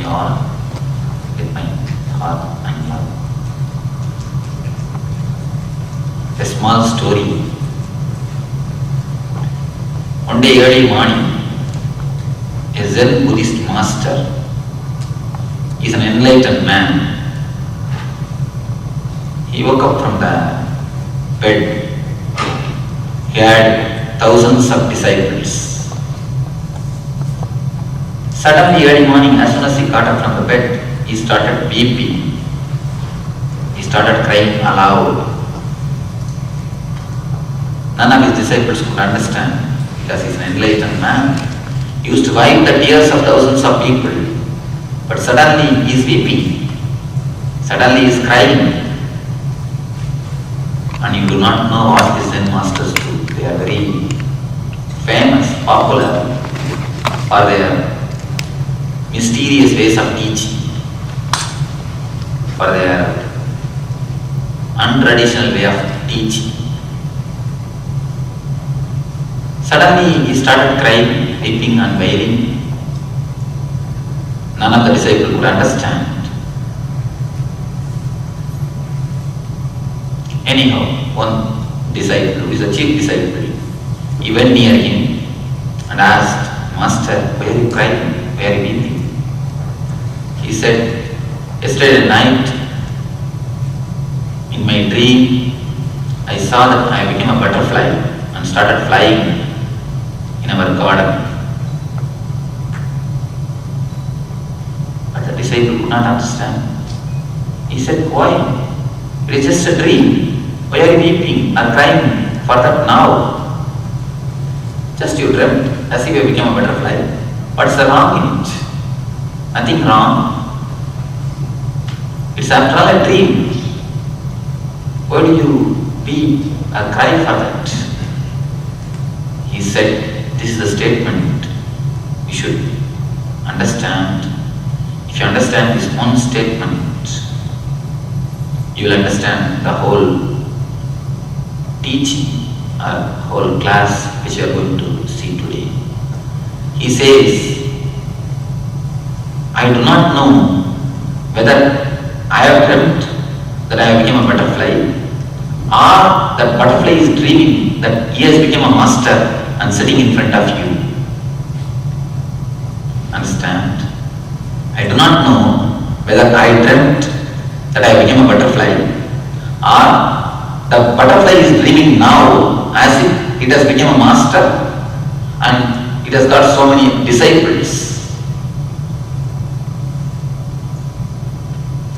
all with my heart and love. A small story. One day early morning, a Zen Buddhist master is an enlightened man. He woke up from the bed. He had thousands of disciples. Suddenly, early morning, as soon as he got up from the bed, he started weeping. He started crying aloud. None of his disciples could understand because he's an enlightened man. He used to wipe the tears of thousands of people. But suddenly, he is weeping. Suddenly, he is crying. And you do not know what the Zen masters do. They are very famous, popular for their mysterious ways of teaching, for their untraditional way of teaching. Suddenly he started crying, weeping and wailing. None of the disciples could understand. Anyhow, one disciple, who is a chief disciple, he went near him and asked, "Master, why are you crying? Why are you weeping?" He said, "Yesterday night, in my dream, I saw that I became a butterfly and started flying in our garden." But the disciple could not understand. He said, "Why? It is just a dream. Why are you weeping or crying for that now? Just you dreamt as if you became a butterfly. What's the wrong in it? Nothing wrong. It's after all a dream. Why do you weep or cry for that?" He said, "This is the statement you should understand. If you understand this one statement, you will understand the whole teaching or whole class which you are going to see today." He says, "I do not know whether I have dreamt that I became a butterfly, or that butterfly is dreaming that he has become a master and sitting in front of you. Understand? I do not know whether I dreamt that I became a butterfly, or the butterfly is dreaming now as if it has become a master and it has got so many disciples."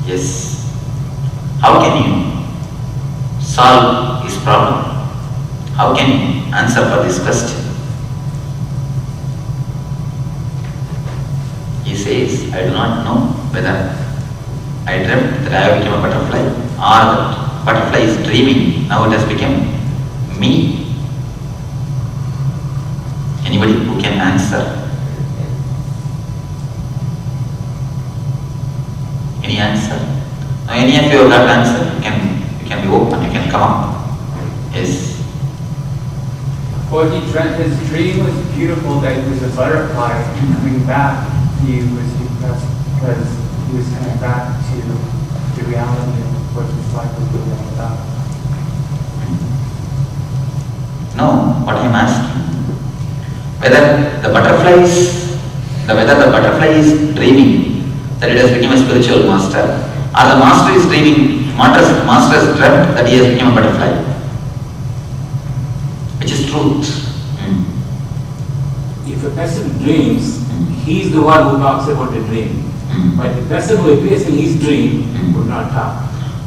Yes. How can you solve this problem? How can you answer for this question? He says, "I do not know whether I dreamt that I have become a butterfly, or that butterfly is dreaming, now it has become me." Anybody who can answer? Any answer? Now, any of you have got answer? You can be open. You can come up. Yes. Well, his dream was beautiful. That he was a butterfly and coming back. He was depressed because he was coming back to the reality of what his life was really all about. No, what I am asking, whether the butterfly is dreaming that it has become a spiritual master, or the master is dreaming, master has dreamt that he has become a butterfly. Which is truth? If a person dreams, he's the one who talks about the dream. But the person who appears in his dream would not talk.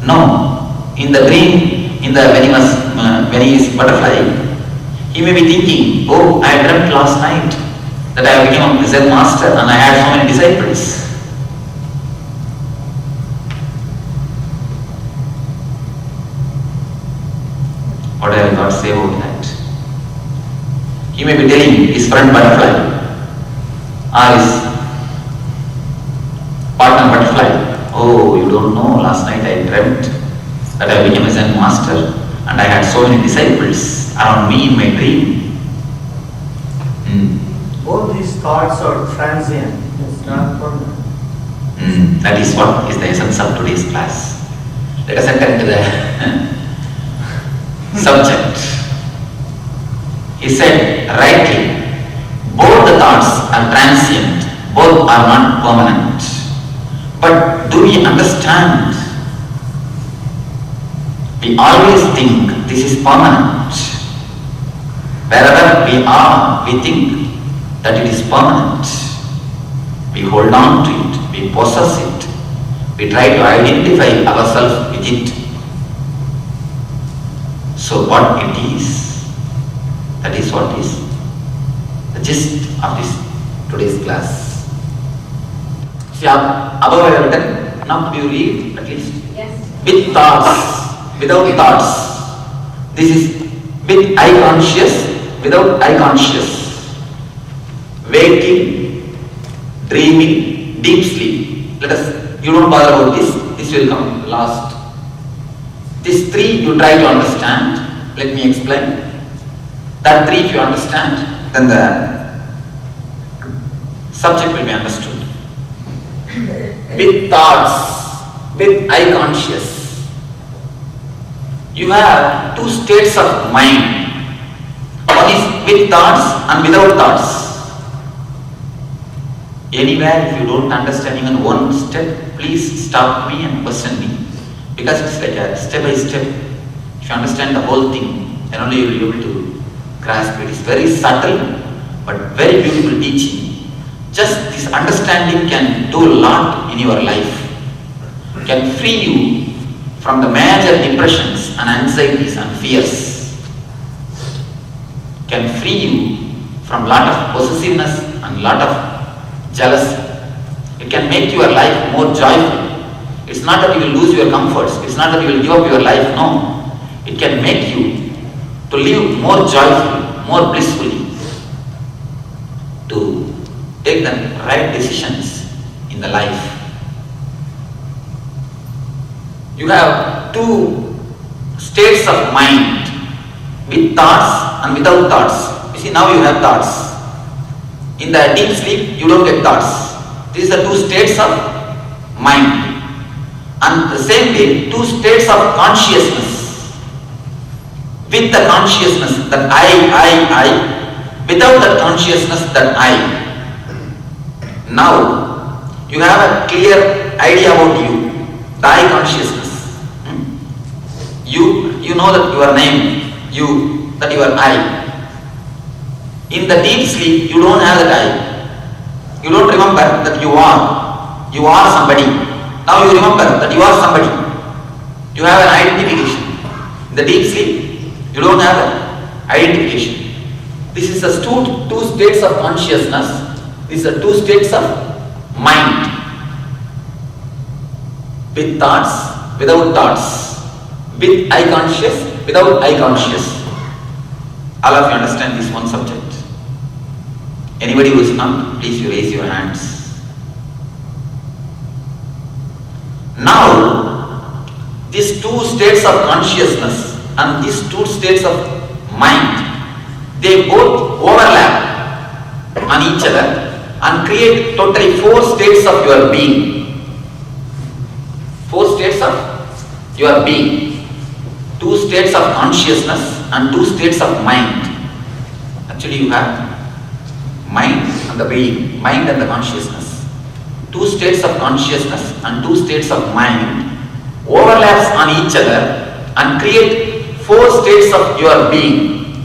No, in the dream, when he is butterfly, he may be thinking, "Oh, I dreamt last night that I became a Zen master and I had so many disciples." What have you got to say about that? He may be telling his friend butterfly or his partner butterfly, "Oh, you don't know, last night I dreamt that I became a Zen master and I had so many disciples around me in my dream." All these thoughts are transient, it's not permanent. That is what is the essence of today's class. Let us enter into the subject. He said rightly, both the thoughts are transient, both are not permanent. But do we understand? We always think this is permanent. Wherever we are, we think that it is permanent. We hold on to it, we possess it, we try to identify ourselves with it. So what it is, that is what is the gist of this today's class. See, above I have written, now do you read at least? Yes. With thoughts, without thoughts. This is with I conscious, without I conscious. Waking, dreaming, deep sleep. Let us, you don't bother about this will come last. These three you try to understand. Let me explain. That three if you understand, then the subject will be understood. With thoughts, with I conscious, you have two states of mind. One is with thoughts and without thoughts. Anywhere if you don't understand even one step, please stop me and question me. Because it's like a step by step. If you understand the whole thing, then only you will be able to grasp it. It's very subtle but very beautiful teaching. Just this understanding can do a lot in your life. Can free you from the major depressions and anxieties and fears. Can free you from lot of possessiveness and lot of jealousy. It can make your life more joyful. It's not that you will lose your comforts. It's not that you will give up your life. No. It can make you to live more joyfully, more blissfully, to take the right decisions in the life. You have two states of mind, with thoughts and without thoughts. You see, now you have thoughts. In the deep sleep, you don't get thoughts. These are two states of mind. And the same way, two states of consciousness. With the consciousness that I, without the consciousness that I. Now, you have a clear idea about you, the I consciousness. You know that your name, that you are I. In the deep sleep, you don't have that I. You don't remember that you are somebody. Now you remember that you are somebody. You have an identification. In the deep sleep, you don't have an identification. This is the two states of consciousness. These are two states of mind. With thoughts, without thoughts. With I conscious, without I conscious. All of you understand this one subject. Anybody who is not, please you raise your hands. Now, these two states of consciousness and these two states of mind, they both overlap on each other and create totally four states of your being. Four states of your being. Two states of consciousness and two states of mind. Actually, you have mind and the being, mind and the consciousness. Two states of consciousness and two states of mind overlaps on each other and create four states of your being.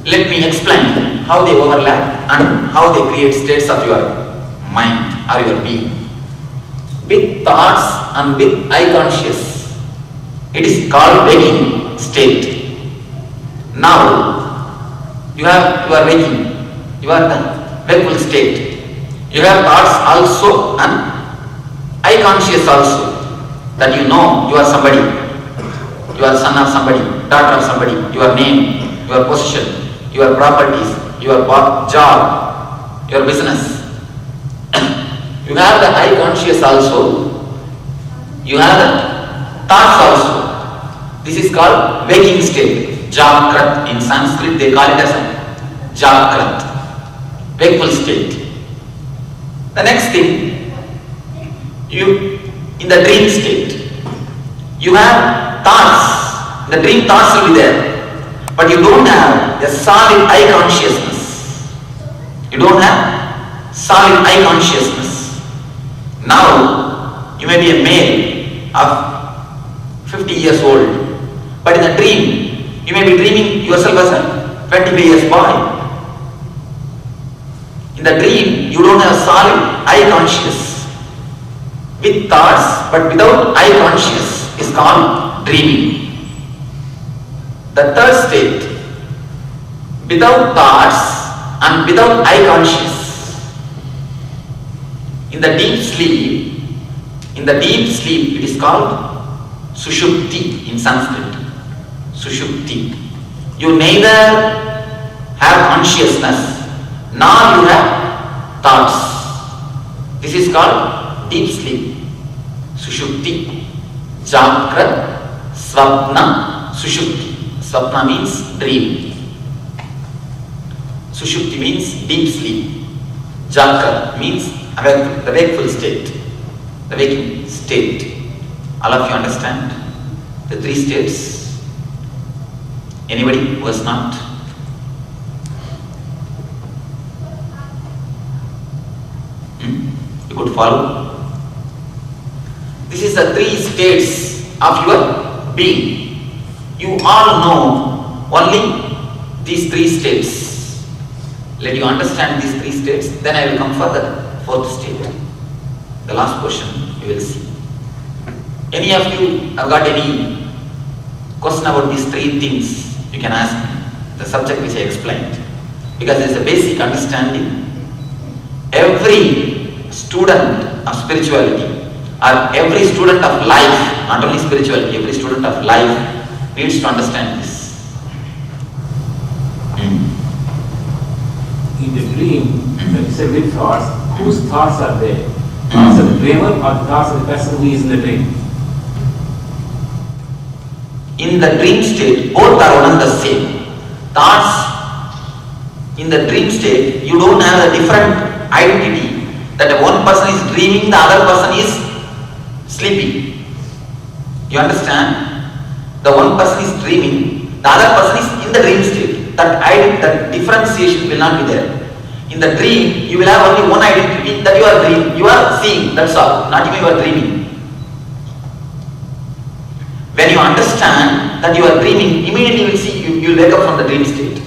Let me explain how they overlap and how they create states of your mind or your being. With thoughts and with I conscious, it is called waking state. Now, you are waking, you are the wakeful state. You have thoughts also and I conscious also, that you know you are somebody, you are son of somebody, daughter of somebody, your name, your position, your properties, your job, your business. You have the I conscious also, you have the thoughts also. This is called waking state, Jagrat. In Sanskrit they call it as a Jagrat, wakeful state. The next thing, in the dream state, you have thoughts. The dream thoughts will be there, but you don't have a solid eye consciousness. You don't have solid eye consciousness. Now, you may be a male of 50 years old, but in the dream, you may be dreaming yourself as a 25 years boy. In the dream, you don't have solid eye consciousness. With thoughts, but without eye consciousness is called dreaming. The third state, without thoughts and without eye consciousness. In the deep sleep, it is called Sushupti in Sanskrit. Sushupti. You neither have consciousness nor you have thoughts. This is called deep sleep. Sushupti. Jagrat, Swapna, Sushupti. Swapna means dream. Sushupti means deep sleep. Jagrat means the wakeful state. The waking state. All of you understand the three states? Anybody who has not? You could follow? This is the three states of your being. You all know only these three states. Let you understand these three states, then I will come for the fourth state. The last question you will see. Any of you have got any question about these three things? You can ask me. The subject which I explained. Because there is a basic understanding. Every student of spirituality or every student of life, not only spirituality, every student of life needs to understand this. In the dream, when you say with thoughts, whose thoughts are there? Thoughts of the dreamer or thoughts of the person who is in the dream? In the dream state, both are one and the same. Thoughts, in the dream state, you don't have a different identity that one person is dreaming, the other person is sleeping. You understand? The one person is dreaming, the other person is in the dream state. That differentiation will not be there. In the dream, you will have only one identity that you are seeing, that's all, not even you are dreaming. When you understand that you are dreaming, immediately you will see, you will wake up from the dream state.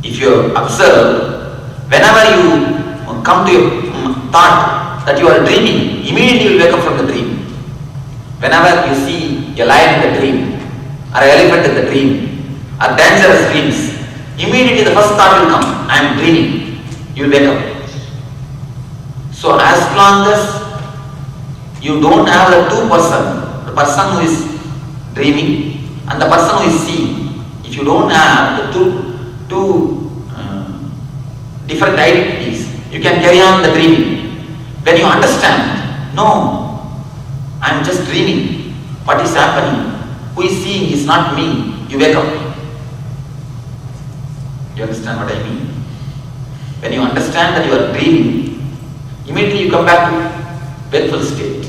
If you observe, whenever you come to a thought that you are dreaming, immediately you will wake up from the dream. Whenever you see a lion in the dream, or an elephant in the dream, or dangerous dreams, immediately the first thought will come, I am dreaming. You will wake up. So as long as you don't have the two person, the person who is dreaming and the person who is seeing, if you don't have the two different identities, you can carry on the dreaming. When you understand, no, I am just dreaming. What is happening? Who is seeing is not me. You wake up. You understand what I mean? When you understand that you are dreaming, immediately you come back to wakeful state.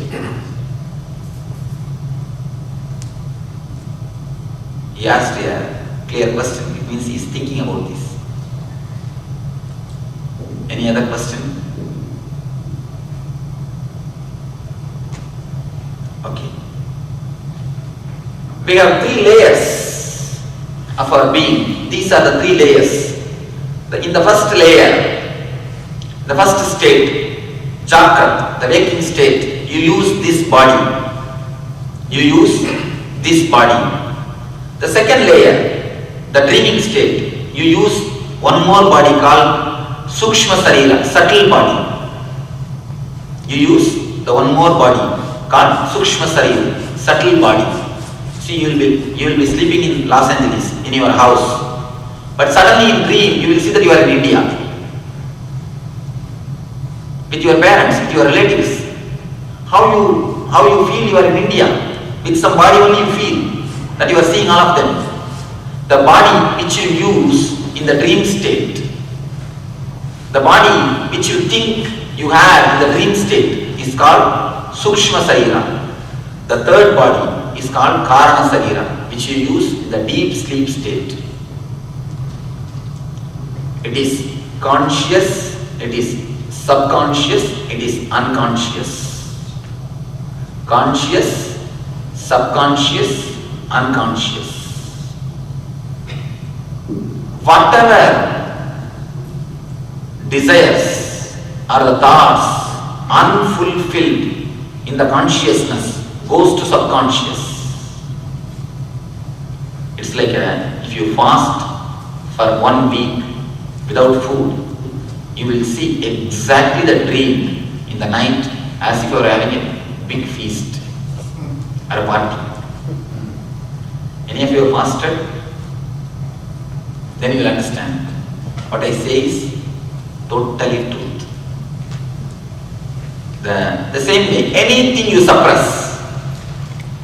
He asked a clear question. It means he is thinking about this. Any other question? Okay. We have three layers of our being. These are the three layers. In the first layer, the first state, Jagrat, the waking state, you use this body. You use this body. The second layer, the dreaming state, you use one more body called Sukshma Sarira, subtle body. You use the one more body called Sukshma Sarira, subtle body. See, you will be sleeping in Los Angeles, in your house. But suddenly in dream, you will see that you are in India. With your parents, with your relatives. How you feel you are in India. With some body only you feel that you are seeing all of them. The body which you use in the dream state, The body which you think you have in the dream state is called Sukshma Sarira. The third body is called Karana Sarira, which you use in the deep sleep state. It is conscious, it is subconscious, it is unconscious. Conscious, subconscious, unconscious. Whatever desires or the thoughts unfulfilled in the consciousness goes to subconscious. It's like if you fast for 1 week without food, you will see exactly the dream in the night as if you are having a big feast or a party. Any of you have fasted? Then you will understand. What I say is totally truth. The same way, anything you suppress,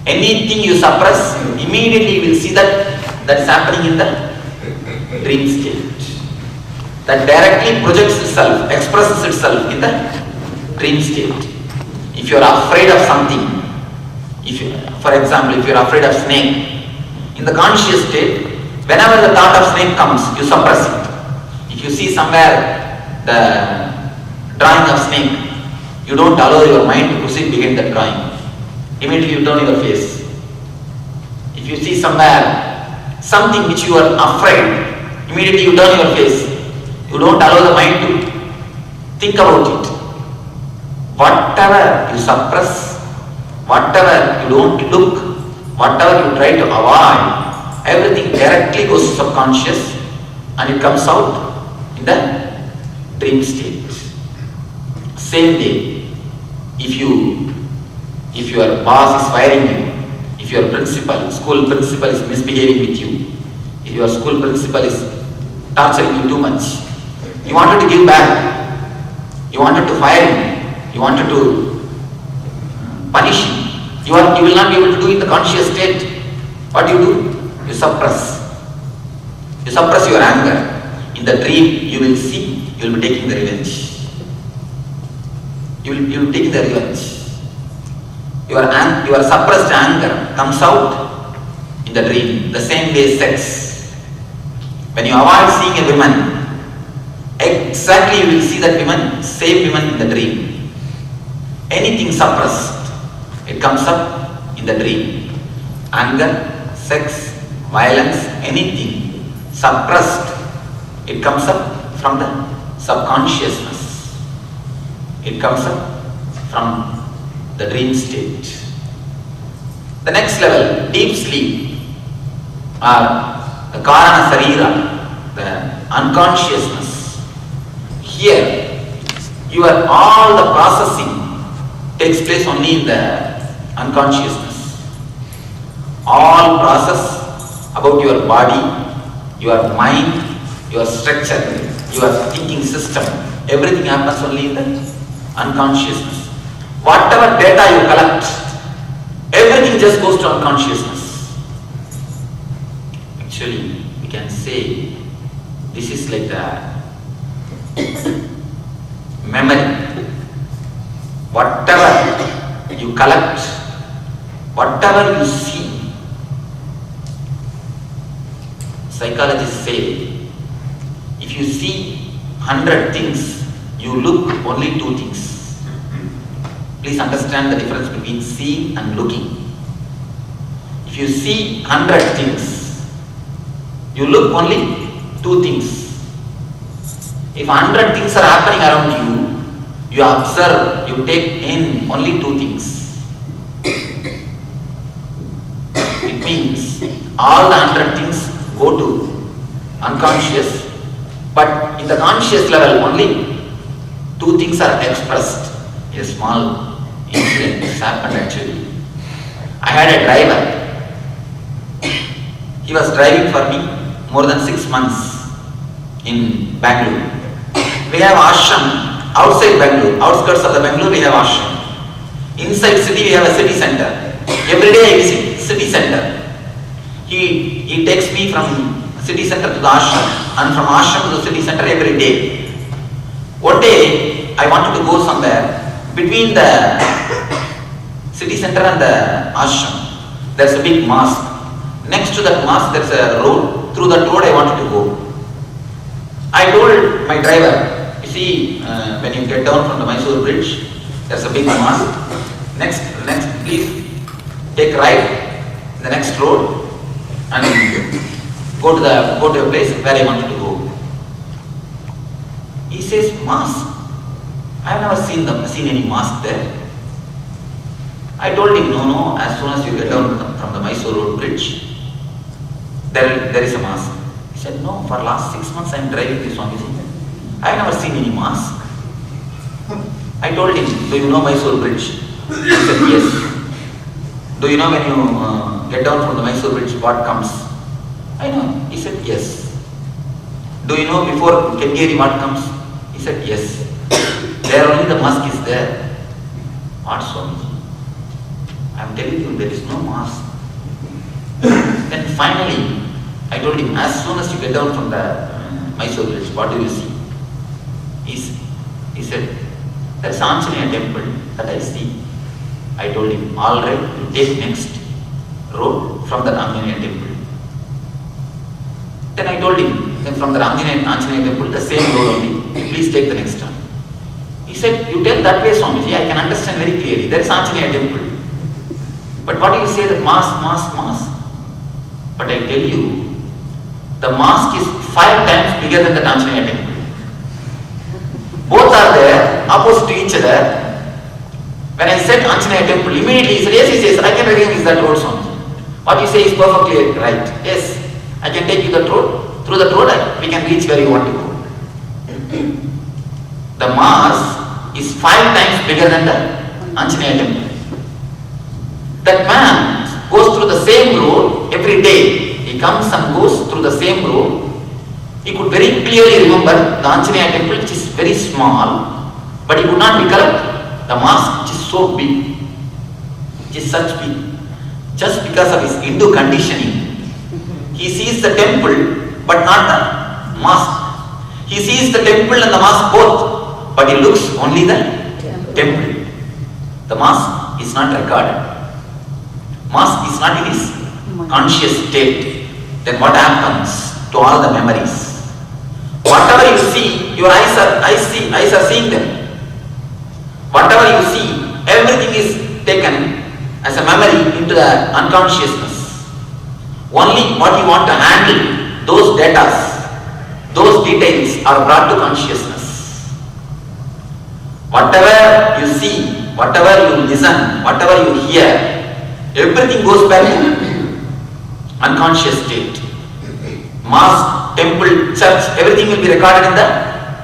immediately you will see that's happening in the dream state. That directly projects itself, expresses itself in the dream state. If you are afraid of something, for example, if you are afraid of snake, in the conscious state, whenever the thought of snake comes, you suppress it. If you see somewhere the drawing of snake, you don't allow your mind to proceed behind that drawing. Immediately you turn your face. If you see somewhere something which you are afraid, immediately you turn your face. You don't allow the mind to think about it. Whatever you suppress, whatever you don't look, whatever you try to avoid, everything directly goes to subconscious and it comes out in the dream state. Same day, if your boss is firing you, if your school principal is misbehaving with you, if your school principal is torturing you too much, you wanted to give back, you wanted to fire him, you wanted to punish him, you will not be able to do in the conscious state. What do? You suppress. You suppress your anger. In the dream, you will see, you will be taking the revenge. You will take the revenge. Your suppressed anger comes out in the dream. The same way sex. When you avoid seeing a woman, exactly you will see that woman, same woman in the dream. Anything suppressed, it comes up in the dream. Anger, sex, violence, anything suppressed, it comes up from the subconsciousness. It comes up from the dream state. The next level, deep sleep, or the Karana Sarira, the unconsciousness. Here, all the processing takes place only in the unconsciousness. All process about your body, your mind, your structure, your thinking system, everything happens only in the unconsciousness. Whatever data you collect, everything just goes to unconsciousness. Actually, we can say this is like the memory. Whatever you collect, whatever you see, psychologists say, if you see 100 things, you look only 2 things. Please understand the difference between seeing and looking. If you see 100 things, you look only 2 things. If 100 things are happening around you, you observe, you take in only 2 things. It means all the 100 things go to unconscious, but in the conscious level only 2 things are expressed. A small incident has happened actually. I had a driver. He was driving for me more than 6 months in Bangalore. We have ashram outside Bangalore, outskirts of the Bangalore we have ashram. Inside city we have a city center. Every day I visit city center. He takes me from city center to the ashram and from ashram to the city center every day. One day, I wanted to go somewhere between the city center and the ashram. There's a big mosque. Next to that mosque, there's a road. Through that road, I wanted to go. I told my driver, you see, when you get down from the Mysore bridge, there's a big mosque. Next, please take right, the next road, and go to a place where I wanted to go. He says, mosque? I have never seen any mosque there. I told him, no, as soon as you get down from the Mysore road bridge, there is a mosque. He said, no, for last 6 months I am driving this one. I have never seen any mosque. I told him, do you know Mysore bridge? He said, yes. Do you know when you get down from the Mysore bridge, what comes? I know. He said, yes. Do you know before Kengeri what comes? He said, yes. There only the mosque is there. What, Swamiji? I am telling you, there is no mosque. Then finally, I told him, as soon as you get down from the Mysore bridge, what do you see? He said, there is Anjaneya temple that I see. I told him, all right, you take next road from the Anjaneya temple. Then I told him, then from the Anjaneya temple, the same road only, please take the next one. He said, you tell that way, Swamiji, I can understand very clearly. There is Anjaneya temple. But what do you say that mosque? But I tell you, the mosque is 5 times bigger than the Anjaneya temple. Both are there, opposite to each other. When I said Anjaneya temple, immediately he said, yes, I can recognize that road, Swamiji. What you say is perfectly right. Yes, I can take you that road. Through that road, we can reach where you want to go. The mosque is 5 times bigger than the Anjaneya temple. That man goes through the same road every day. He comes and goes through the same road. He could very clearly remember the Anjaneya temple, which is very small, but he could not recollect the mosque, which is so big, which is such big. Just because of his Hindu conditioning, he sees the temple but not the mosque. He sees the temple and the mosque both, but he looks only the temple. The mosque is not recorded. Mosque is not in his conscious state. Then what happens to all the memories? Whatever you see, your eyes are seeing them. Whatever you see, everything is taken as a memory into the unconsciousness. Only what you want to handle, those data, those details are brought to consciousness. Whatever you see, whatever you listen, whatever you hear, everything goes back to unconscious state. Mosque, temple, church, everything will be recorded in the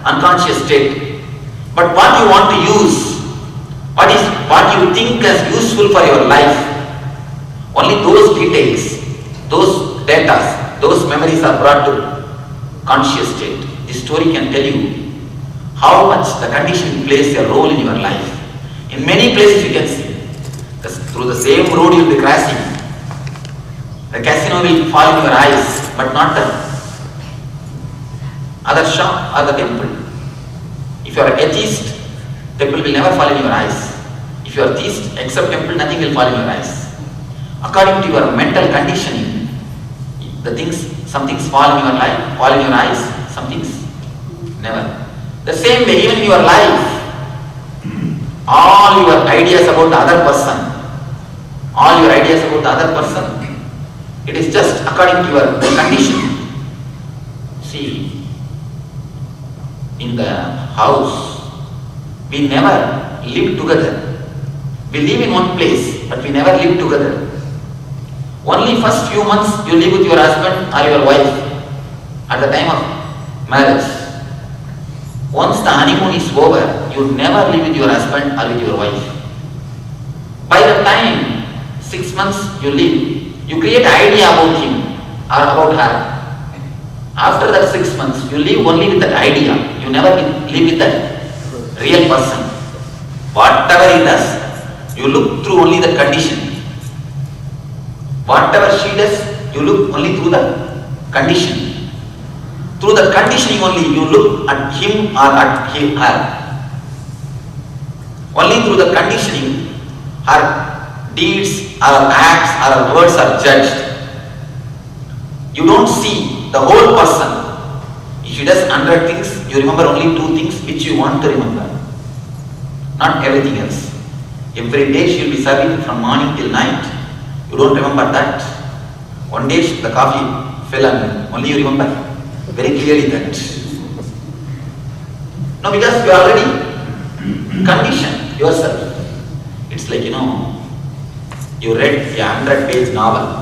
unconscious state. But what you want to use, what you think as useful for your life, only those details, those data, those memories are brought to conscious state. This story can tell you how much the condition plays a role in your life. In many places you can see, through the same road you will be crossing. The casino will fall in your eyes, but not the other shop or the temple. If you are atheist, temple will never fall in your eyes. If you are theist, except temple, nothing will fall in your eyes. According to your mental conditioning, some things fall in your life, fall in your eyes, some things never. The same way, even in your life, all your ideas about the other person, it is just according to your condition. See, in the house, we never live together. We live in one place, but we never live together. Only first few months you live with your husband or your wife at the time of marriage. Once the honeymoon is over, you never live with your husband or with your wife. By the time 6 months you live, you create an idea about him or about her. After that 6 months, you live only with that idea. You never live with that real person. Whatever he does, you look through only the condition. Whatever she does, you look only through the condition. Through the conditioning only you look at him or at her. Only through the conditioning her deeds, her acts, her words are judged. You don't see the whole person. If she does 100 things, you remember only 2 things which you want to remember. Not everything else. Every day she will be serving from morning till night. You don't remember that. One day the coffee fell and only you remember very clearly that. No, because you already conditioned yourself. It's like, you read a 100-page novel.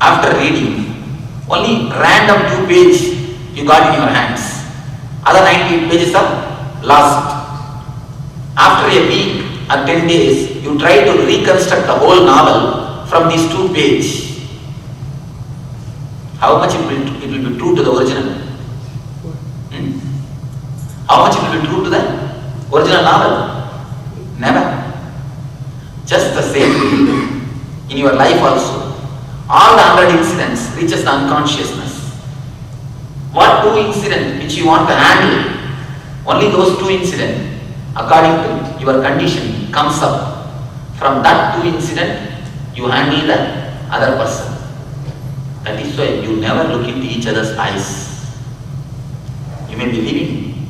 After reading, only random 2 pages you got in your hands. Other 98 pages are lost. After a week or 10 days, you try to reconstruct the whole novel from these 2 pages. How much it will be true to the original? How much it will be true to the original novel? Never. Just the same in your life also. All the 100 incidents reaches the unconsciousness. What 2 incidents which you want to handle? Only those 2 incidents, according to your condition, comes up. From that 2 incidents, you handle the other person. That is why you never look into each other's eyes. You may be living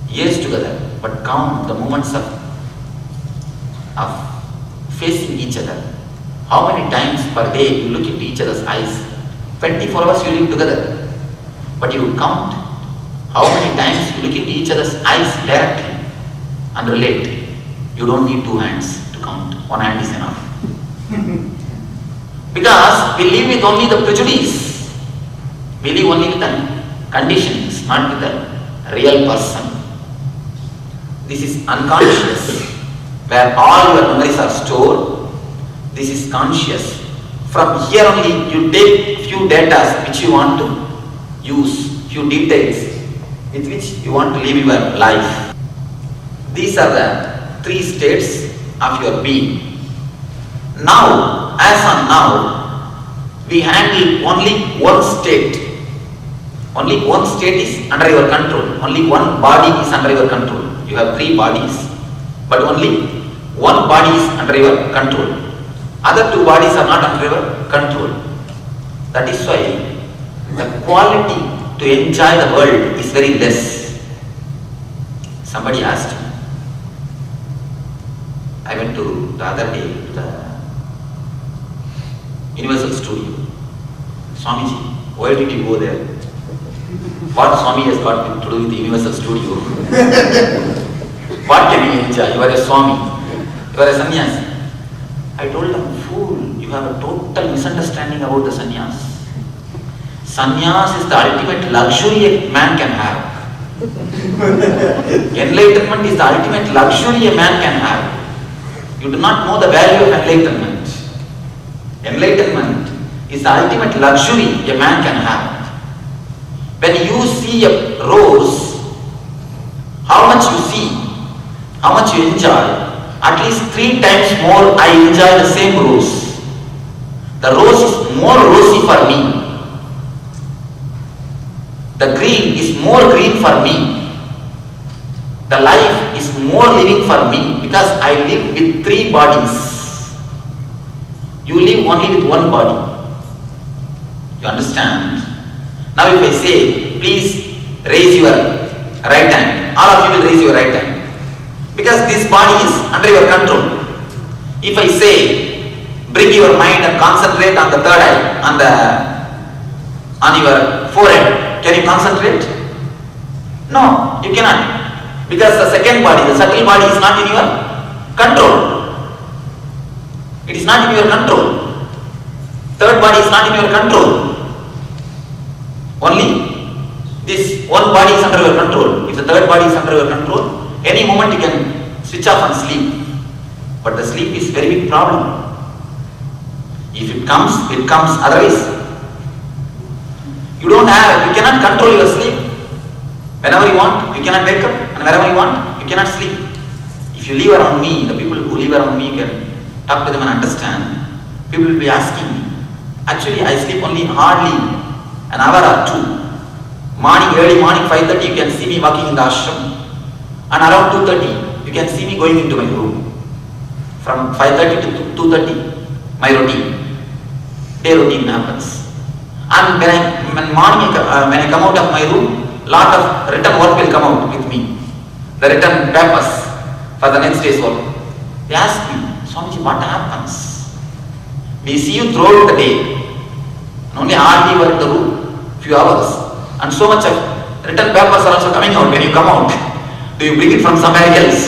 years together, but count the moments of facing each other. How many times per day you look into each other's eyes? 24 hours you live together, but you count how many times you look into each other's eyes directly and relate. You don't need 2 hands to count. 1 hand is enough. Because we live with only the prejudice. We live only with the conditions, not with the real person. This is unconscious, where all your memories are stored. This is conscious. From here only you take few data which you want to use, few details with which you want to live your life. These are the 3 states of your being. Now, as on now, we handle only 1 state. Only 1 state is under your control. Only 1 body is under your control. You have 3 bodies, but only 1 body is under your control. Other 2 bodies are not under your control. That is why the quality to enjoy the world is very less. Somebody asked me. I went to the other day to the Universal Studio. Swamiji, why did you go there? What Swami has got to do with the Universal Studio? What can you enjoy? You are a Swami. You are a sannyasi. I told him, fool, you have a total misunderstanding about the sannyas. Sannyas is the ultimate luxury a man can have. Enlightenment is the ultimate luxury a man can have. You do not know the value of enlightenment. Enlightenment is the ultimate luxury a man can have. When you see a rose, how much you see, how much you enjoy, at least 3 times more I enjoy the same rose. The rose is more rosy for me. The green is more green for me. The life is more living for me because I live with 3 bodies. You live only with 1 body. You understand? Now if I say, please raise your right hand, all of you will raise your right hand. Because this body is under your control. If I say, bring your mind and concentrate on the 3rd eye, on your forehead, can you concentrate? No, you cannot. Because the second body, the subtle body is not in your control. It is not in your control. 3rd body is not in your control. Only this 1 body is under your control. If the 3rd body is under your control, any moment you can switch off and sleep. But the sleep is very big problem. If it comes, it comes. Otherwise, you cannot control your sleep. Whenever you want, you cannot wake up, and wherever you want, you cannot sleep. If you live around me, the people who live around me can talk to them and understand. People will be asking me. Actually, I sleep only hardly. an hour or two. Early morning 5:30 you can see me walking in the ashram, and around 2:30 you can see me going into my room. From 5:30 to 2:30, my routine, day routine happens. And when I come out of my room, lot of written work will come out with me. The written papers for the next day's work. They ask me, Swamiji, what happens? We see you throughout the day, and only hardly you are in the room, few hours, and so much of written papers are also coming out when you come out. Do you bring it from somewhere else?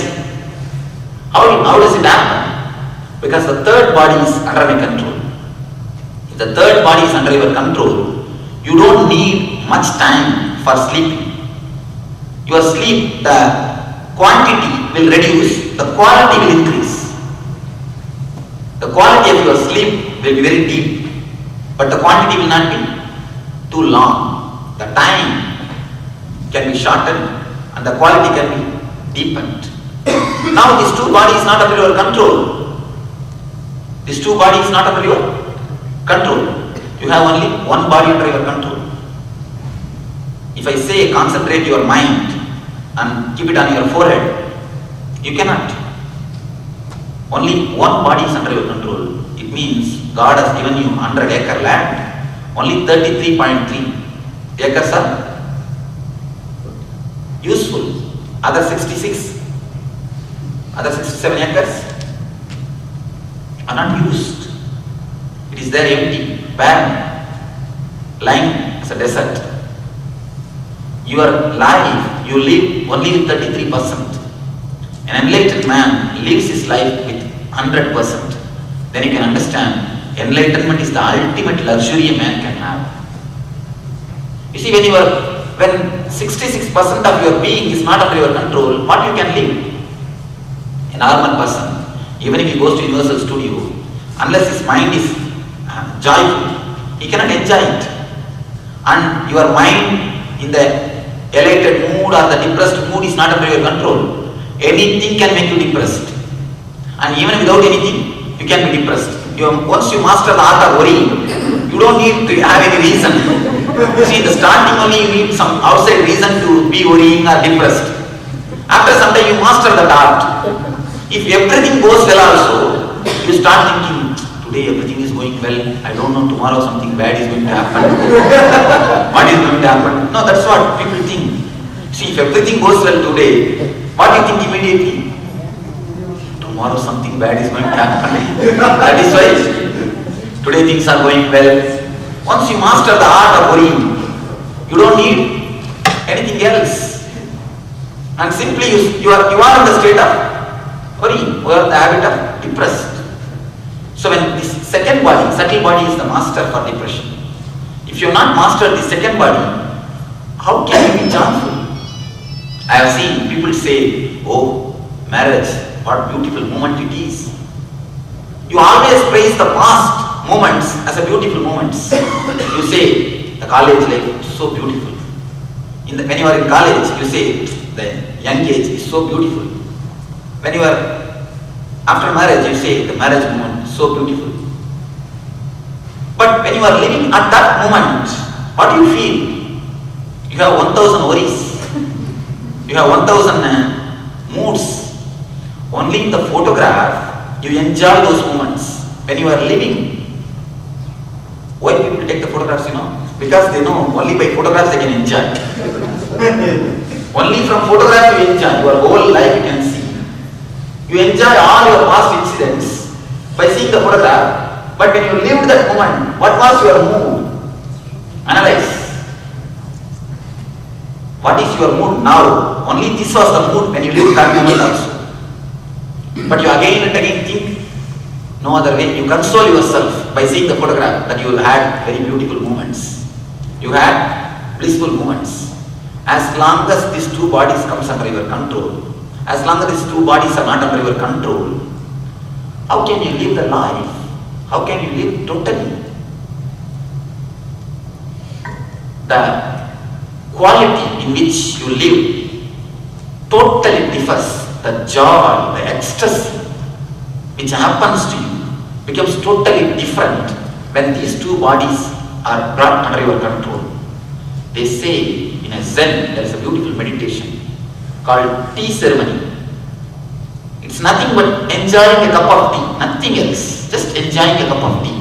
How does it happen? Because the third body is under my control. If the third body is under your control, you don't need much time for sleeping. Your sleep, the quantity will reduce, the quality will increase. The quality of your sleep will be very deep, but the quantity will not be too long. The time can be shortened and the quality can be deepened. Now these two bodies not under your control. These two bodies not under your control. You have only one body under your control. If I say concentrate your mind and keep it on your forehead, you cannot. Only one body is under your control. It means God has given you 100-acre land. Only 33.3 acres are useful. Other 67 acres are not used. It is there empty, barren, lying as a desert. Your life, you live only with 33%. An enlightened man lives his life with 100%. Then you can understand enlightenment is the ultimate luxury a man can have. You see, when 66% of your being is not under your control, what you can live? A normal person, even if he goes to Universal Studio, unless his mind is joyful, he cannot enjoy it. And your mind in the elated mood or the depressed mood is not under your control. Anything can make you depressed. And even without anything, you can be depressed. Once you master the art of worrying, you don't need to have any reason. See, in the starting only you need some outside reason to be worrying or depressed. After some time you master that art. If everything goes well also, you start thinking, today everything is going well, I don't know, tomorrow something bad is going to happen. What is going to happen? No, that's what people think. See, if everything goes well today, what do you think immediately? Tomorrow something bad is going to happen. That is why today things are going well. Once you master the art of worrying, you don't need anything else. And simply you are in the state of worrying, you are the habit of depressed. So when this second body, subtle body is the master for depression. If you have not mastered the second body, how can you be joyful? I have seen people say, oh, marriage, what beautiful moment it is. You always praise the past moments as a beautiful moments. You say, the college life is so beautiful. When you are in college, you say, the young age is so beautiful. When you are after marriage, you say, the marriage moment is so beautiful. But when you are living at that moment, what do you feel? You have 1,000 worries. You have 1,000 moods. Only in the photograph, you enjoy those moments. When you are living, why people take the photographs, Because they know only by photographs they can enjoy. Only from photograph you enjoy. Your whole life you can see. You enjoy all your past incidents by seeing the photograph. But when you lived that moment, what was your mood? Analyze. What is your mood now? Only this was the mood when you lived that moment also. But you again and again think, no other way. You console yourself by seeing the photograph that you had very beautiful moments. You had blissful moments. As long as these two bodies comes under your control, as long as these two bodies are not under your control, how can you live the life? How can you live totally? The quality in which you live totally differs. The joy, the ecstasy which happens to you becomes totally different when these two bodies are brought under your control. They say in a Zen, there is a beautiful meditation called tea ceremony. It's nothing but enjoying a cup of tea, nothing else, just enjoying a cup of tea.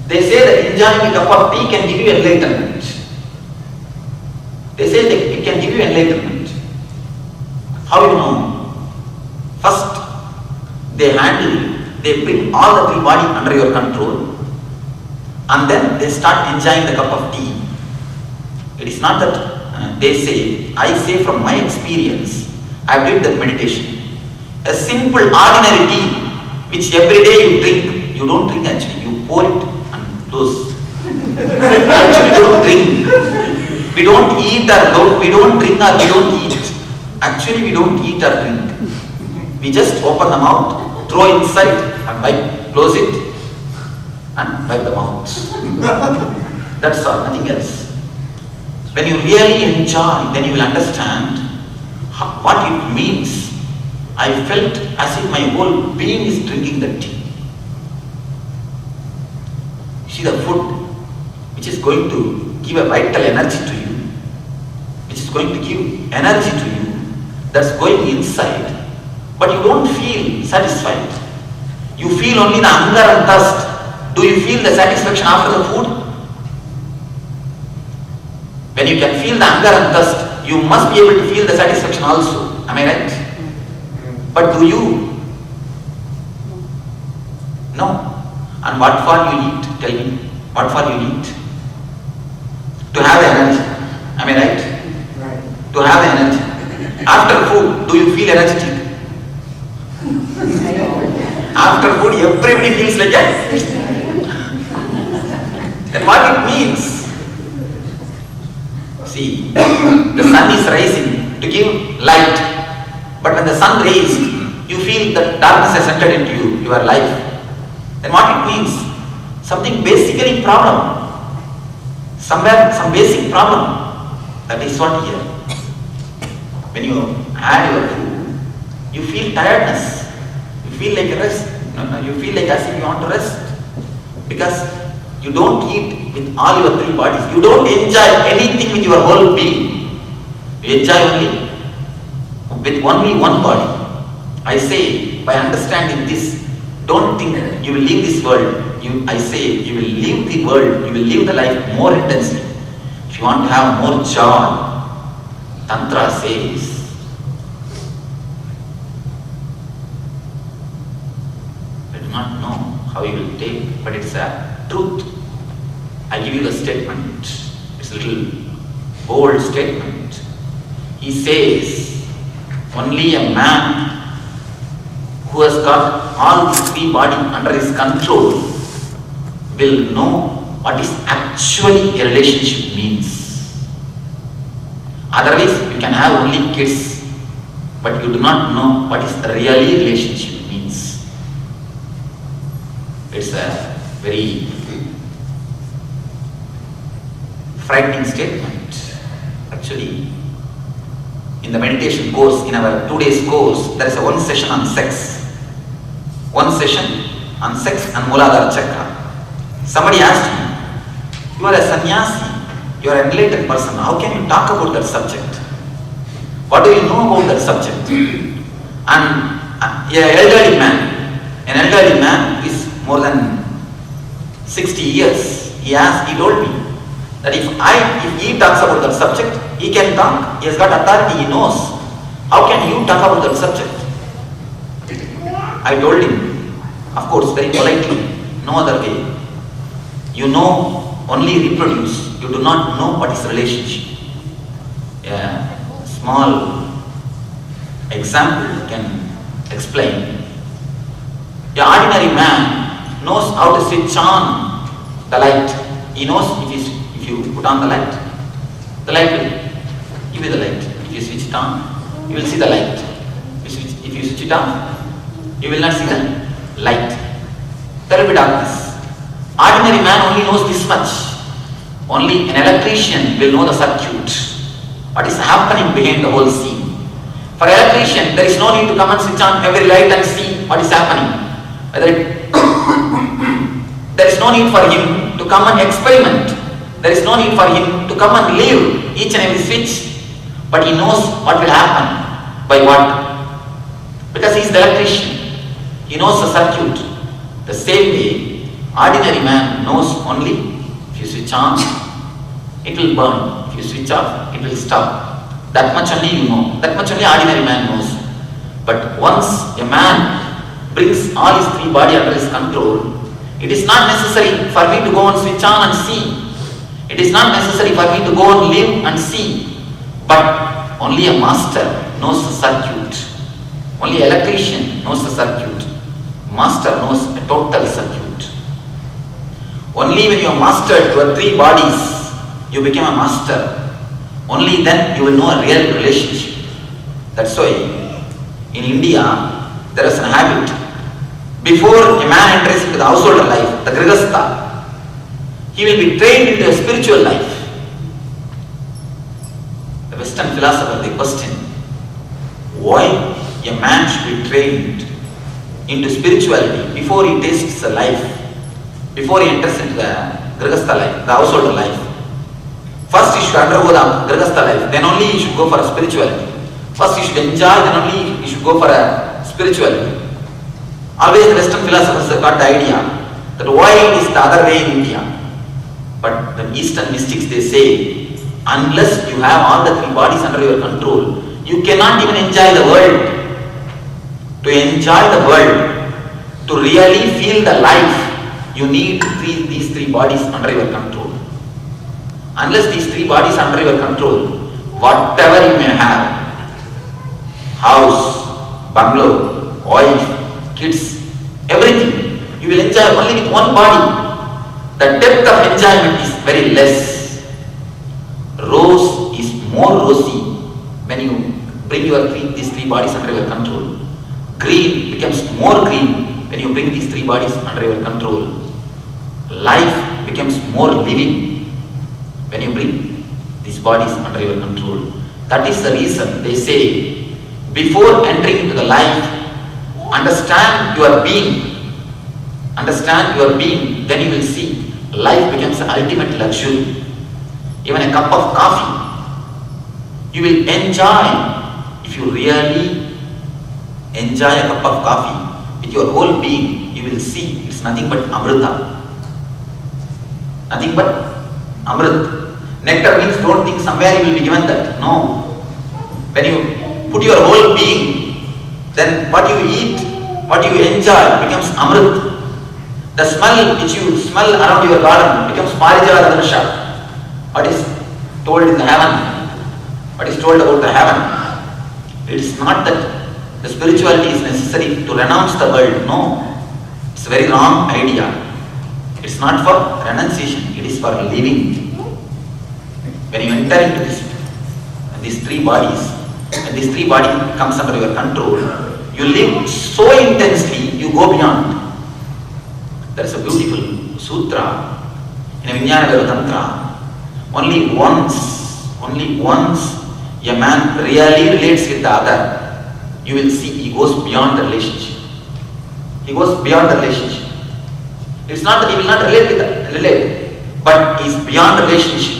They say that enjoying a cup of tea can give you enlightenment. They say that it can give you enlightenment. How you know? First, they bring all the three body under your control, and then they start enjoying the cup of tea. It is not that they say, I say from my experience, I did that meditation. A simple ordinary tea, which every day you drink, you don't drink actually, you pour it and close. Actually you don't drink. We don't eat or we don't drink or we don't eat. Actually we don't eat or drink. We just open the mouth, throw inside and wipe, close it and wipe the mouth. That's all, nothing else. When you really enjoy, then you will understand what it means. I felt as if my whole being is drinking the tea. See the food which is going to give a vital energy to you, which is going to give energy to you, that's going inside. But you don't feel satisfied. You feel only the hunger and thirst. Do you feel the satisfaction after the food? When you can feel the hunger and thirst, you must be able to feel the satisfaction also. Am I right? But do you? No. And what for you eat? Tell me. What for you eat? To have energy. Am I right? Right. To have energy. After food, do you feel energetic? After food, everybody feels like that. Then what it means? See, the sun is rising to give light, but when the sun rays, you feel that darkness has entered into you, your life. Then what it means? Something basically problem. Somewhere, some basic problem. That is what here. When you add your food, you feel tiredness. You feel like a rest. You feel like as if you want to rest. Because you don't eat with all your three bodies. You don't enjoy anything with your whole being. You enjoy only with only one body. I say, by understanding this, don't think you will leave this world. I say, you will leave the world, you will live the life more intensely. If you want to have more joy, Tantra says, I do not know how you will take, but it's a truth. I give you the statement. It's a little bold statement. He says, only a man who has got all his three body under his control will know what is actually a relationship means. Otherwise, you can have only kids, but you do not know what is the really relationship means. It's a very frightening statement. Actually, in the meditation course, in our 2 days course, there is a one session on sex. One session on sex and Muladhara Chakra. Somebody asked me, you are a sannyasi, you are an enlightened person, how can you talk about that subject? What do you know about that subject? And an elderly man who is more than 60 years, he told me that if he talks about that subject, he can talk, he has got authority, he knows. How can you talk about that subject? I told him, of course, very politely, no other way. You know only reproduce, you do not know what is relationship. A small example can explain. The ordinary man knows how to switch on the light. He knows if you put on the light will give you the light. If you switch it on, you will see the light. If you switch it on, you will not see the light. There will be darkness. Ordinary man only knows this much. Only an electrician will know the circuit. What is happening behind the whole scene. For an electrician, there is no need to come and switch on every light and see what is happening. There is no need for him to come and experiment There is no need for him to come and leave each and every switch. But he knows what will happen, by what. Because he is the electrician. He knows the circuit. The same way, ordinary man knows only if you switch on, it will burn. If you switch off, it will stop. That much only you know. That much only ordinary man knows. But once a man brings all his three body under his control, it is not necessary for me to go and switch on and see. It is not necessary for me to go and live and see. But only a master knows the circuit. Only an electrician knows the circuit. Master knows a total circuit. Only when you have mastered your three bodies, you become a master. Only then you will know a real relationship. That's why in India there is a habit. Before a man enters into the household life, the grihastha, he will be trained into a spiritual life. The Western philosopher, they question why a man should be trained into spirituality before he tastes the life, before he enters into the grihastha life, the household life. First he should undergo the grihastha life, then only he should go for a spirituality. First he should enjoy, then only he should go for a spirituality. Always the Western philosophers have got the idea that why it is the other way in India. But the Eastern mystics, they say, unless you have all the three bodies under your control, you cannot even enjoy the world. To enjoy the world, to really feel the life, you need these three bodies under your control. Unless these three bodies are under your control, whatever you may have, house, bungalow, wife, kids, everything, you will enjoy only with one body. The depth of enjoyment is very less. Rose is more rosy when you bring these three bodies under your control. Green becomes more green when you bring these three bodies under your control. Life becomes more living when you bring these bodies under your control. That is the reason they say, before entering into the life, understand your being. Understand your being, then you will see life becomes an ultimate luxury. Even a cup of coffee, you will enjoy. If you really enjoy a cup of coffee with your whole being, you will see it's nothing but amrita. Nothing but amrit. Nectar means don't think somewhere you will be given that. No. When you put your whole being, then what you eat, what you enjoy becomes amrit. The smell which you smell around your garden becomes parijata darsha. What is told in the heaven? What is told about the heaven? It is not that the spirituality is necessary to renounce the world. No. It's a very wrong idea. It's not for renunciation, it is for living. When you enter into these three bodies, when this three body comes under your control, you live so intensely, you go beyond. There is a beautiful sutra in a Vijnana Tantra. Only once a man really relates with the other, you will see he goes beyond the relationship. He goes beyond the relationship. It's not that he will not relate, but he is beyond the relationship.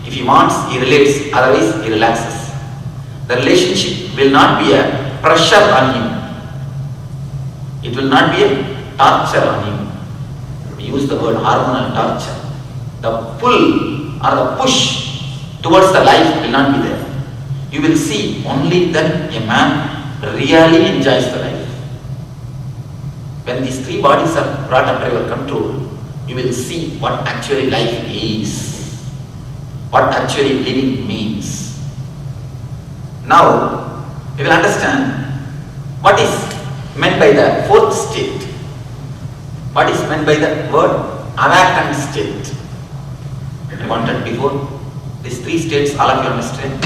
If he wants, he relates, otherwise he relaxes. The relationship will not be a pressure on him. It will not be a torture on him. We use the word hormonal torture. The pull or the push towards the life will not be there. You will see only then a man really enjoys the life. When these three bodies are brought under your control, you will see what actually life is, what actually living means. Now, we will understand what is meant by the fourth state. What is meant by the word awakened state? I wanted before. These three states, all of you understand?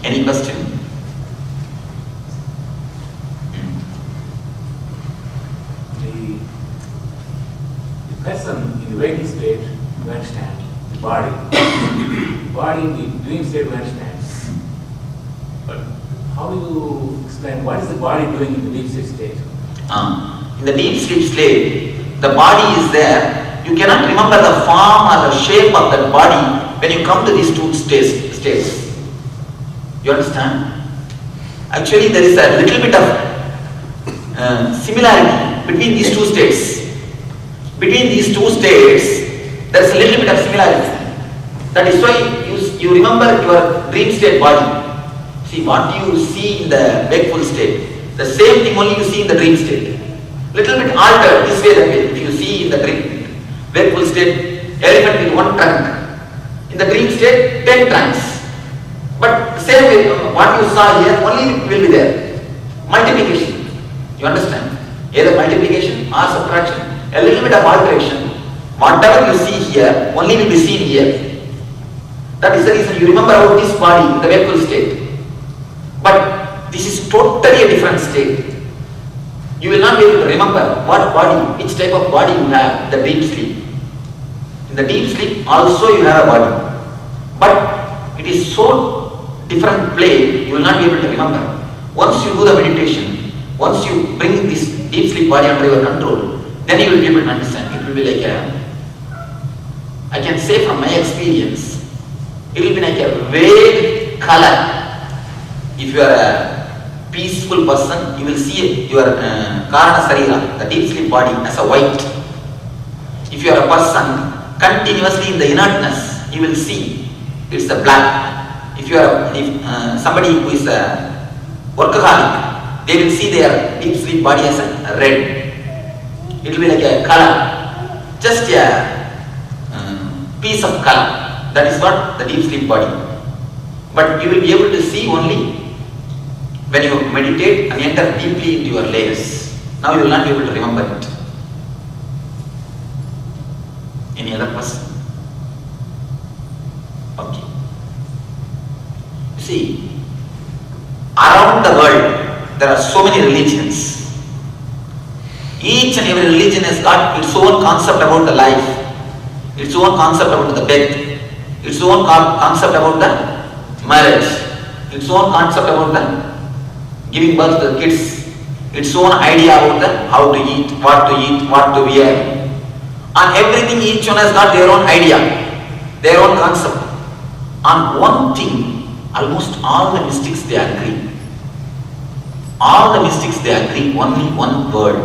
Any question? The person in the waking state, you understand, the body. The body in the dream state, you understand. But how do you explain what is the body doing in the deep sleep state? In the deep sleep state, the body is there you cannot remember the form or the shape of that body when you come to these two states. You understand? Actually, there is a little bit of similarity between these two states. Between these two states, there is a little bit of similarity. That is why you remember your dream state body. See, what you see in the wakeful state, the same thing only you see in the dream state. Little bit altered this way, that way. If you see in the dream wakeful state, elephant with one trunk. In the dream state, 10 trunks. But same way, what you saw here only will be there. Multiplication. You understand? Either multiplication or subtraction. A little bit of alteration. Whatever you see here only will be seen here. That is the reason you remember about this body in the wakeful state. But this is totally a different state. You will not be able to remember what body, which type of body you have in the deep sleep. In the deep sleep also you have a body. But it is so different play, you will not be able to remember. Once you do the meditation, once you bring this deep sleep body under your control, then you will be able to understand. It will be like I can say from my experience, it will be like a vague color. If you are a peaceful person, you will see your Karana Sarira, the deep sleep body, as a white. If you are a person continuously in the inertness, you will see it's a black. If you are somebody who is a workaholic, they will see their deep sleep body as a red. It will be like a color, just a piece of color. That is what the deep sleep body. But you will be able to see only when you meditate and enter deeply into your layers. Now you will not be able to remember it. Any other person? Okay. You see, around the world there are so many religions. Each and every religion has got its own concept about the life, its own concept about the death, its own concept about the marriage, its own concept about the giving birth to the kids, its own idea about the how to eat, what to wear. On everything, each one has got their own idea, their own concept. On one thing, almost all the mystics they agree. All the mystics they agree, only one word,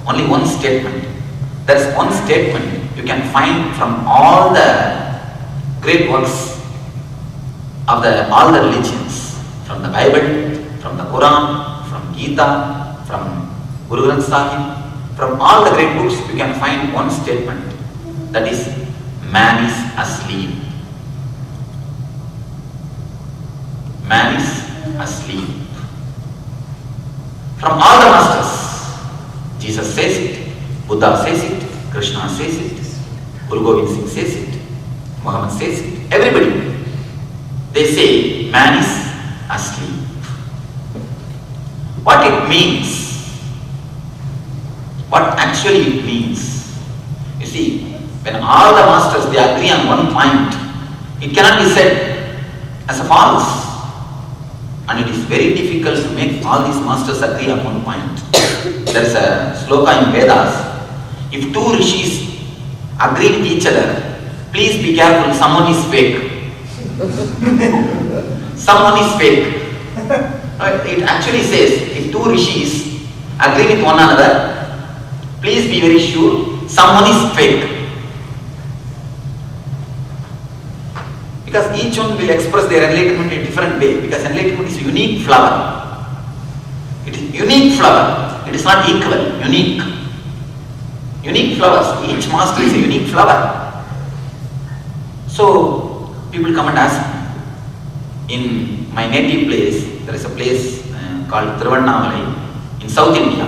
only one statement. That is one statement you can find from all the great works of all the religions, from the Bible, from the Quran, from Gita, from Guru Granth Sahib, from all the great books, you can find one statement, that is, man is asleep. Man is asleep. From all the masters, Jesus says it, Buddha says it, Krishna says it, Guru Gobind Singh says it, Muhammad says it, everybody, they say man is asleep. What it means, what actually it means. You see, when all the masters they agree on one point, it cannot be said as a false. And it is very difficult to make all these masters agree on one point. There is a sloka in Vedas. If two rishis agree with each other, please be careful, someone is fake. Someone is fake. It actually says, if two rishis agree with one another, please be very sure, someone is fake. Because each one will express their enlightenment in a different way, because enlightenment is a unique flower. It is unique flower. It is not equal, unique. Unique flowers. Each master is a unique flower. So, people come and ask me, in my native place, there is a place called Thiruvannamalai in South India.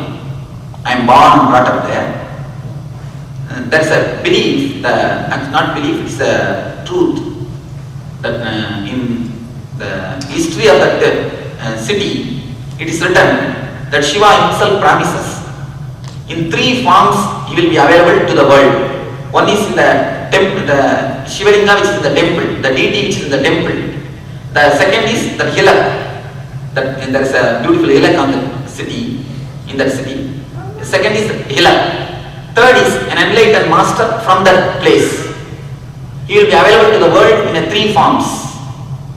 I am born and brought up there. There is a belief, not belief, it is a truth, that in the history of that city, it is written that Shiva himself promises, in three forms he will be available to the world. One is in the temple, the Shivalinga which is in the temple, the deity which is in the temple. The second is the hillock, that there is a beautiful hillock on the city, in that city. The second is the hillock. Third is an enlightened master from that place. He will be available to the world in a three forms.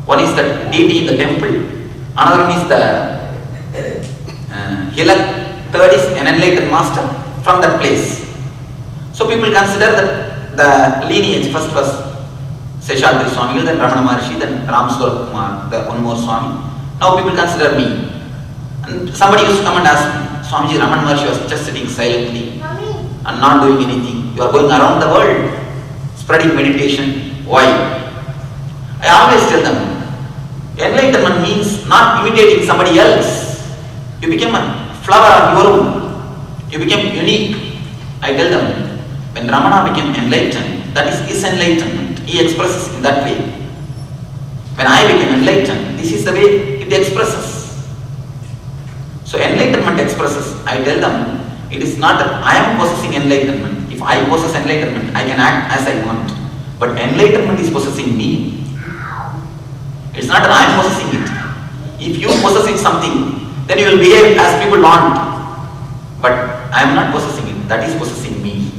One is the deity in the temple, another one is the healer, third is an enlightened master from that place. So people consider that the lineage, first was Seshadri Swami, then Ramana Maharshi, then Ram Swarup Kumar, the one more Swami. Now people consider me. And somebody used to come and ask me, Swamiji, Ramana Maharshi was just sitting silently and not doing anything. You are going around the world, spreading meditation. Why? I always tell them, enlightenment means not imitating somebody else. You become a flower on your own. You become unique. I tell them, when Ramana became enlightened, that is his enlightenment. He expresses in that way. When I became enlightened, this is the way it expresses. So enlightenment expresses. I tell them, it is not that I am possessing enlightenment. If I possess enlightenment, I can act as I want. But enlightenment is possessing me. It's not that I am possessing it. If you possessing something, then you will behave as people want. But I am not possessing it. That is possessing me.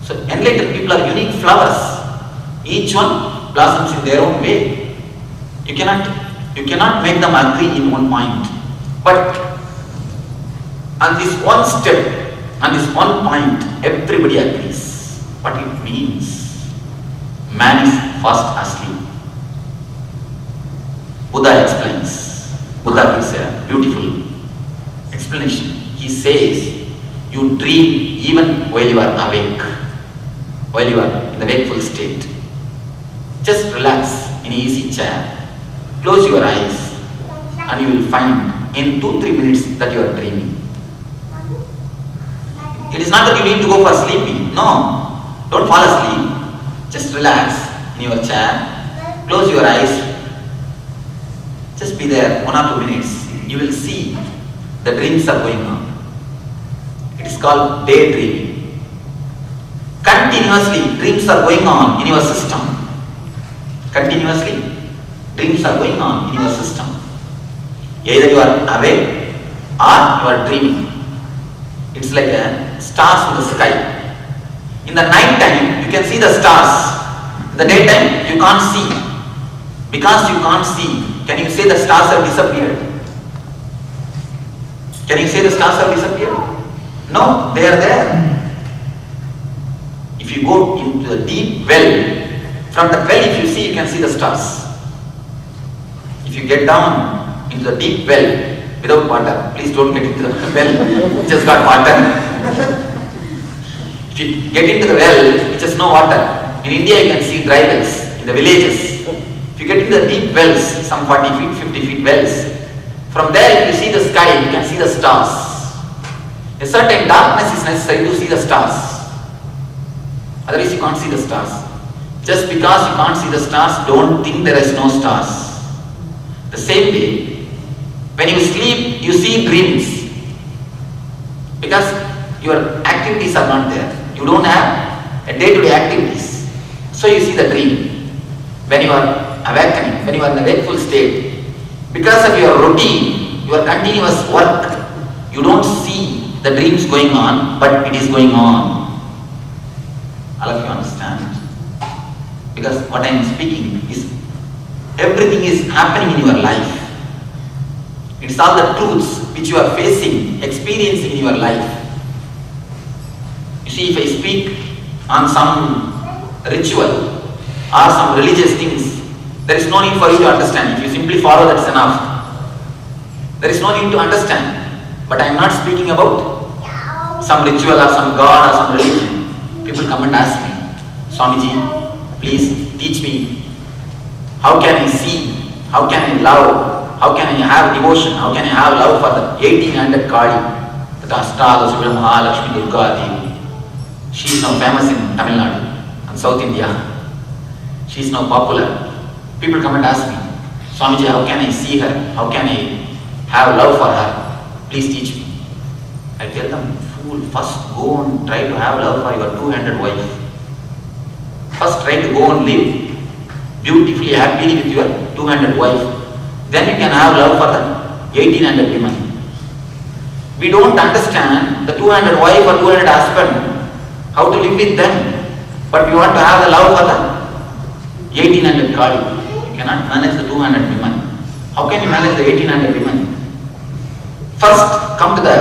So enlightened people are unique flowers. Each one blossoms in their own way. You cannot make them agree in one point. But on this one step, on this one point, everybody agrees. What it means. Man is fast asleep. Buddha explains. Buddha gives a beautiful explanation. He says, you dream even while you are awake, while you are in the wakeful state. Just relax in an easy chair, close your eyes, and you will find in 2-3 minutes that you are dreaming. It is not that you need to go for sleeping. No, don't fall asleep. Just relax in your chair, close your eyes. Just be there 1 or 2 minutes. You will see the dreams are going on. It is called daydreaming. Continuously, dreams are going on in your system. Continuously, dreams are going on in your system. Either you are awake or you are dreaming. It's like stars in the sky. In the night time, you can see the stars. In the daytime, you can't see. Because you can't see, can you say the stars have disappeared? Can you say the stars have disappeared? No, they are there. If you go into the deep well, from the well if you see, you can see the stars. If you get down into the deep well without water, please don't get into the well which has got water. If you get into the well which has no water, in India you can see dry wells in the villages. If you get into the deep wells, some 40 feet, 50 feet wells, from there if you see the sky, you can see the stars. A certain darkness is necessary to see the stars. Otherwise you can't see the stars. Just because you can't see the stars, don't think there is no stars. The same way, when you sleep, you see dreams. Because your activities are not there. You don't have a day-to-day activities. So you see the dream. When you are awakening, when you are in a wakeful state, because of your routine, your continuous work, you don't see the dreams going on, but it is going on. All of you understand? Because what I am speaking is, everything is happening in your life. It is all the truths which you are facing, experiencing in your life. You see, if I speak on some ritual or some religious things, there is no need for you to understand. If you simply follow, that is enough. There is no need to understand. But I am not speaking about some ritual or some god or some religion. People come and ask me, Swamiji, please teach me. How can I see? How can I love? How can I have devotion? How can I have love for the 1800 Kali, the Ashta, the Mahalakshmi, Durga Devi? She is now famous in Tamil Nadu and South India. She is now popular. People come and ask me, Swamiji, how can I see her? How can I have love for her? Please teach me. I tell them, fool, first go and try to have love for your 200 wife. First try to go and live beautifully, happily with your 200 wife. Then you can have love for the 1800 women. We don't understand the two-handed wife or two-handed husband, how to live with them. But you want to have the love for the 1800 Kali. You cannot manage the 200 women. How can you manage the 1800 women? First, come to the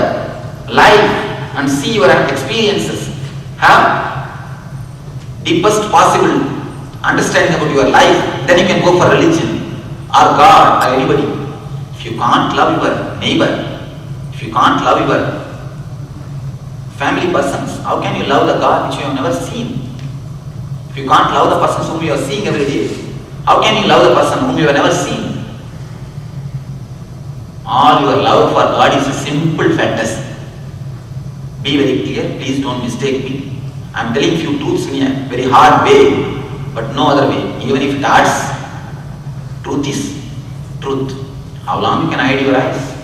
life and see your experiences. Have deepest possible understanding about your life. Then you can go for religion or God or anybody. If you can't love your neighbor, if you can't love your family persons, how can you love the God which you have never seen? If you can't love the persons whom you are seeing every day, how can you love the person whom you have never seen? All your love for God is a simple fantasy. Be very clear, please don't mistake me. I am telling few truths in a very hard way, but no other way. Even if it hurts, truth is truth. How long you can hide your eyes?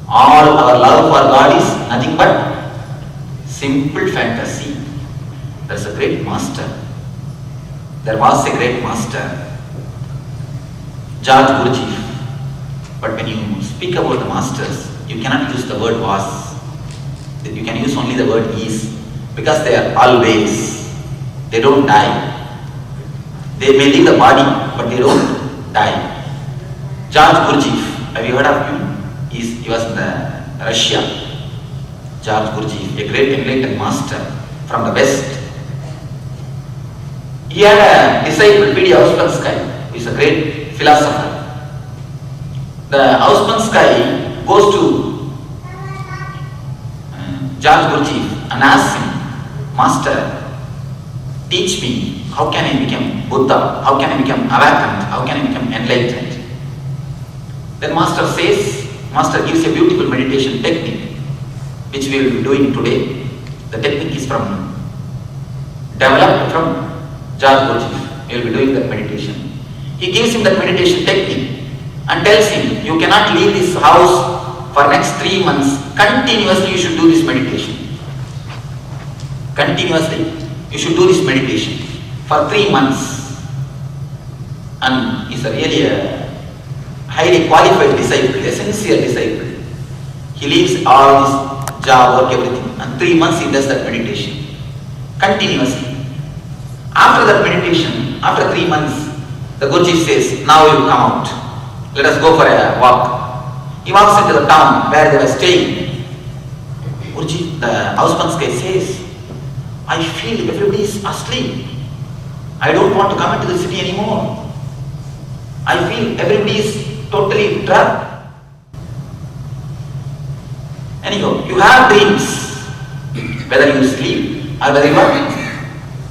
All our love for God is nothing but simple fantasy. There's a great master. There was a great master, George Gurdjieff. But when you speak about the masters, you cannot use the word was. You can use only the word is, because they are always. They don't die. They may leave the body, but they don't die. George Gurdjieff, have you heard of him? He was in Russia. George Gurdjieff, a great enlightened master from the West. He had a disciple, P.D. Ouspensky, who is a great philosopher. The Ouspensky goes to George Gurdjieff and asks him, Master, teach me, how can I become Buddha? How can I become awakened? How can I become enlightened? Then Master gives a beautiful meditation technique, which we will be doing today. The technique is developed from George Gurdjieff. We will be doing that meditation. He gives him that meditation technique and tells him, you cannot leave this house for next 3 months. Continuously you should do this meditation. Continuously you should do this meditation for 3 months. And he's really a highly qualified disciple, a sincere disciple. He leaves all his job, work, everything, and 3 months he does that meditation continuously. After that meditation, after 3 months, the Gurdjieff says, now you come out. Let us go for a walk. He walks into the town where they were staying. Gurdjieff, the Ouspensky says, I feel everybody is asleep. I don't want to come into the city anymore. I feel everybody is totally drugged. Anyhow, you have dreams, whether you sleep or whether you are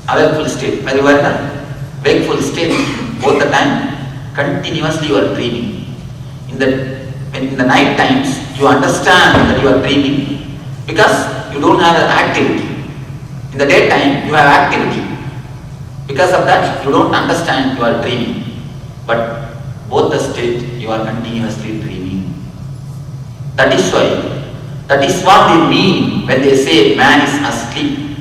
awakeful state, whether you are in a wakeful state, both the time, continuously you are dreaming. In the night times, you understand that you are dreaming because you don't have an activity. In the daytime, you have activity. Because of that, you don't understand you are dreaming. But both the state, you are continuously dreaming. That is why, that is what they mean when they say man is asleep.